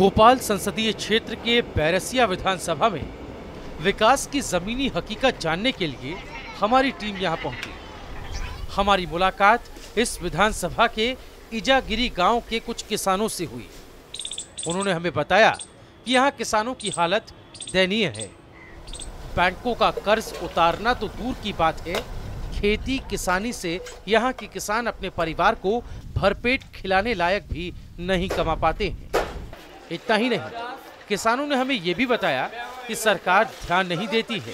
भोपाल संसदीय क्षेत्र के बैरसिया विधानसभा में विकास की जमीनी हकीकत जानने के लिए हमारी टीम यहां पहुंची। हमारी मुलाकात इस विधानसभा के इजागिरी गांव के कुछ किसानों से हुई। उन्होंने हमें बताया कि यहां किसानों की हालत दयनीय है। बैंकों का कर्ज उतारना तो दूर की बात है, खेती किसानी से यहाँ के किसान अपने परिवार को भरपेट खिलाने लायक भी नहीं कमा पाते हैं। इतना ही नहीं, किसानों ने हमें ये भी बताया कि सरकार ध्यान नहीं देती है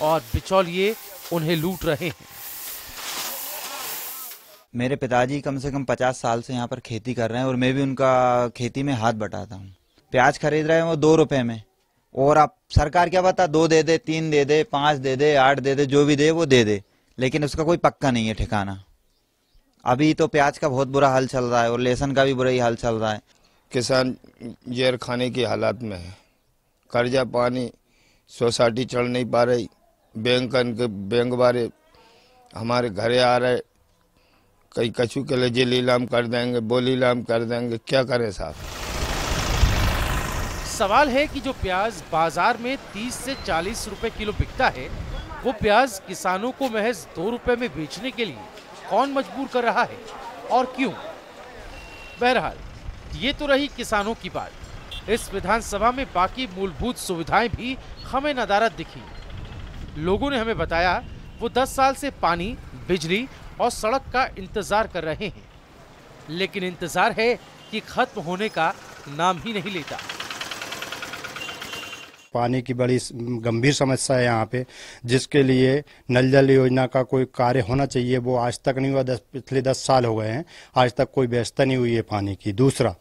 और बिचौलिए उन्हें लूट रहे हैं। मेरे पिताजी कम से कम 50 साल से यहाँ पर खेती कर रहे हैं और मैं भी उनका खेती में हाथ बटाता हूँ। प्याज खरीद रहे हैं वो 2 रुपए में, और अब सरकार क्या बता 2 दे दे, 3 दे दे, 5 दे दे, 8 दे दे, जो भी दे वो दे दे, लेकिन उसका कोई पक्का नहीं है ठिकाना। अभी तो प्याज का बहुत बुरा हाल चल रहा है और लहसुन का भी बुरा ही हाल चल रहा है। किसान जहर खाने की हालात में है। कर्जा पानी सोसाइटी चढ़ नहीं पा रही। बैंक वाले हमारे घरे आ रहे, कई कछु के लिए नीलाम कर देंगे, वो नीलाम कर देंगे, क्या करें साहब। सवाल है कि जो प्याज बाजार में 30 से 40 रुपए किलो बिकता है, वो प्याज किसानों को महज 2 रुपए में बेचने के लिए कौन मजबूर कर रहा है और क्यों? बहरहाल ये तो रही किसानों की बात। इस विधानसभा में बाकी मूलभूत सुविधाएं भी हमें नदारद दिखी। लोगों ने हमें बताया वो 10 साल से पानी, बिजली और सड़क का इंतजार कर रहे हैं, लेकिन इंतजार है कि खत्म होने का नाम ही नहीं लेता। पानी की बड़ी गंभीर समस्या है यहाँ पे, जिसके लिए नल जल योजना का कोई कार्य होना चाहिए, वो आज तक नहीं हुआ। पिछले 10 साल हो गए हैं, आज तक कोई व्यवस्था नहीं हुई है पानी की। दूसरा,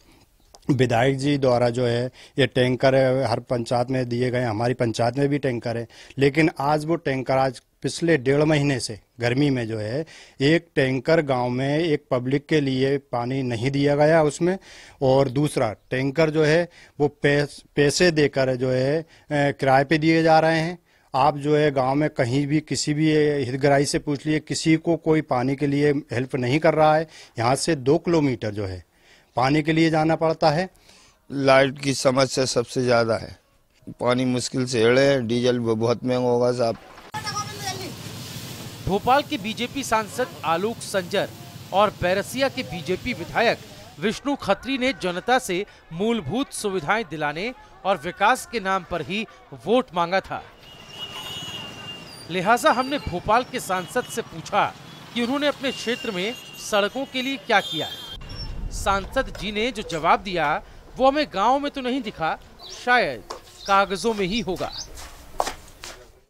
विधायक जी द्वारा जो है ये टैंकर हर पंचायत में दिए गए, हमारी पंचायत में भी टैंकर है, लेकिन आज वो टैंकर आज पिछले 1.5 महीने से गर्मी में जो है एक टैंकर गांव में एक पब्लिक के लिए पानी नहीं दिया गया उसमें। और दूसरा, टैंकर जो है वो पैसे देकर जो है किराए पे दिए जा रहे हैं। आप जो है गांव में कहीं भी किसी भी हितग्राही से पूछ लिए, किसी को कोई पानी के लिए हेल्प नहीं कर रहा है। यहाँ से 2 किलोमीटर जो है पानी के लिए जाना पड़ता है। लाइट की समस्या सबसे ज्यादा है। पानी मुश्किल से एड़े है, डीजल बहुत महंगा होगा साहब। भोपाल के बीजेपी सांसद आलोक संजर और बैरसिया के बीजेपी विधायक विष्णु खत्री ने जनता से मूलभूत सुविधाएं दिलाने और विकास के नाम पर ही वोट मांगा था। लिहाजा हमने भोपाल के सांसद से पूछा कि उन्होंने अपने क्षेत्र में सड़कों के लिए क्या किया है। सांसद जी ने जो जवाब दिया वो हमें गांव में तो नहीं दिखा, शायद कागजों में ही होगा।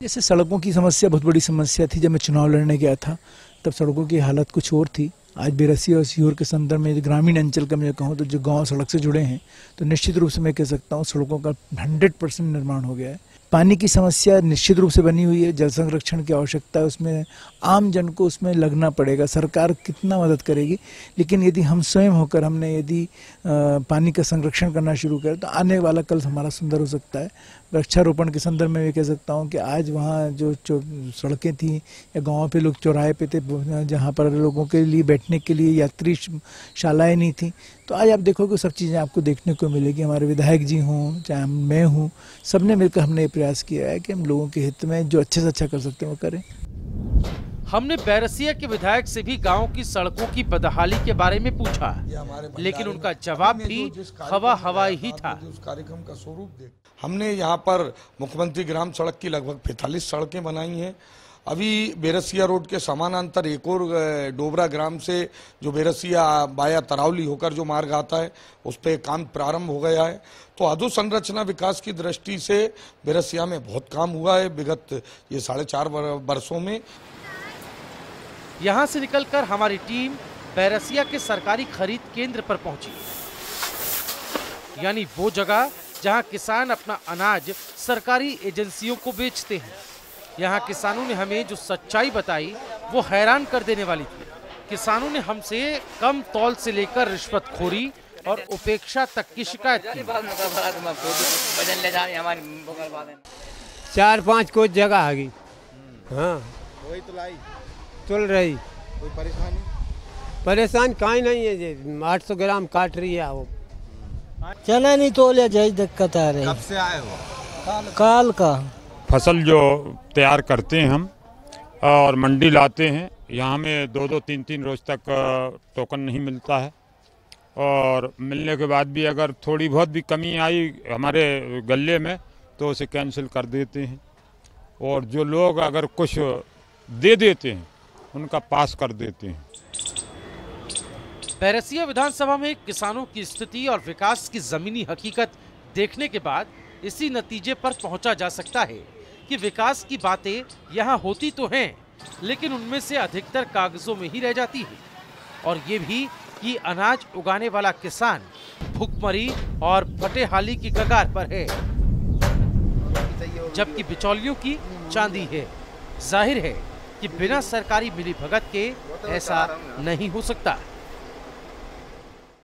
जैसे सड़कों की समस्या बहुत बड़ी समस्या थी। जब मैं चुनाव लड़ने गया था तब सड़कों की हालत कुछ और थी। आज बैरसिया और सीहोर के संदर्भ में ग्रामीण अंचल का मैं कहूँ तो जो गांव सड़क से जुड़े हैं, तो निश्चित रूप से मैं कह सकता हूँ सड़कों का 100% निर्माण हो गया है। पानी की समस्या निश्चित रूप से बनी हुई है। जल संरक्षण की आवश्यकता है, उसमें आम जन को उसमें लगना पड़ेगा। सरकार कितना मदद करेगी, लेकिन यदि हम स्वयं होकर हमने यदि पानी का संरक्षण करना शुरू करें तो आने वाला कल हमारा सुंदर हो सकता है। वृक्षारोपण के संदर्भ में मैं कह सकता हूँ कि आज वहाँ जो सड़कें थी या गाँव पे लोग चौराहे पे थे जहाँ पर लोगों के लिए बैठने के लिए यात्री शालाएँ नहीं थी, तो आज आप देखोगे सब चीज़ें आपको देखने को मिलेगी। हमारे विधायक जी हों चाहे मैं हूँ, सबने मिलकर हमने ये प्रयास किया है कि हम लोगों के हित में जो अच्छे से अच्छा कर सकते हैं वो करें। हमने बैरसिया के विधायक से भी गांव की सड़कों की बदहाली के बारे में पूछा, लेकिन उनका जवाब भी हवाई ही था। कार्यक्रम का स्वरूप हमने यहाँ पर मुख्यमंत्री ग्राम सड़क की लगभग 45 सड़कें बनाई हैं। अभी बैरसिया रोड के समानांतर एक और डोबरा ग्राम से जो बैरसिया बाया तरावली होकर जो मार्ग आता है उस पर काम प्रारंभ हो गया है। तो अधोसंरचना विकास की दृष्टि से बैरसिया में बहुत काम हुआ है विगत ये 4.5 वर्षों में। यहाँ से निकलकर हमारी टीम बैरसिया के सरकारी खरीद केंद्र पर पहुंची, यानी वो जगह जहां किसान अपना अनाज सरकारी एजेंसियों को बेचते हैं। यहाँ किसानों ने हमें जो सच्चाई बताई वो हैरान कर देने वाली थी। किसानों ने हमसे कम तौल से लेकर रिश्वतखोरी और उपेक्षा तक की शिकायत की। 4-5 कोई जगह आ गई, हाँ वही तुल रही। कोई परेशान कहीं नहीं है। 800 ग्राम काट रही है वो, चना नहीं तोले जाए, दिक्कत आ रही। कब से आए हो? काल का। फसल जो तैयार करते हैं हम और मंडी लाते हैं, यहाँ में 2-2, 3-3 रोज तक टोकन नहीं मिलता है, और मिलने के बाद भी अगर थोड़ी बहुत भी कमी आई हमारे गले में तो उसे कैंसिल कर देते हैं, और जो लोग अगर कुछ दे देते हैं उनका पास कर देते हैं। बैरसिया विधानसभा में किसानों की स्थिति और विकास की जमीनी हकीकत देखने के बाद इसी नतीजे पर पहुंचा जा सकता है कि विकास की बातें यहाँ होती तो हैं, लेकिन उनमें से अधिकतर कागजों में ही रह जाती है, और ये भी कि अनाज उगाने वाला किसान भुखमरी और फटेहाली की कगार पर है, जबकि बिचौलियों की चांदी है। जाहिर है कि बिना सरकारी मिलीभगत के ऐसा नहीं हो सकता।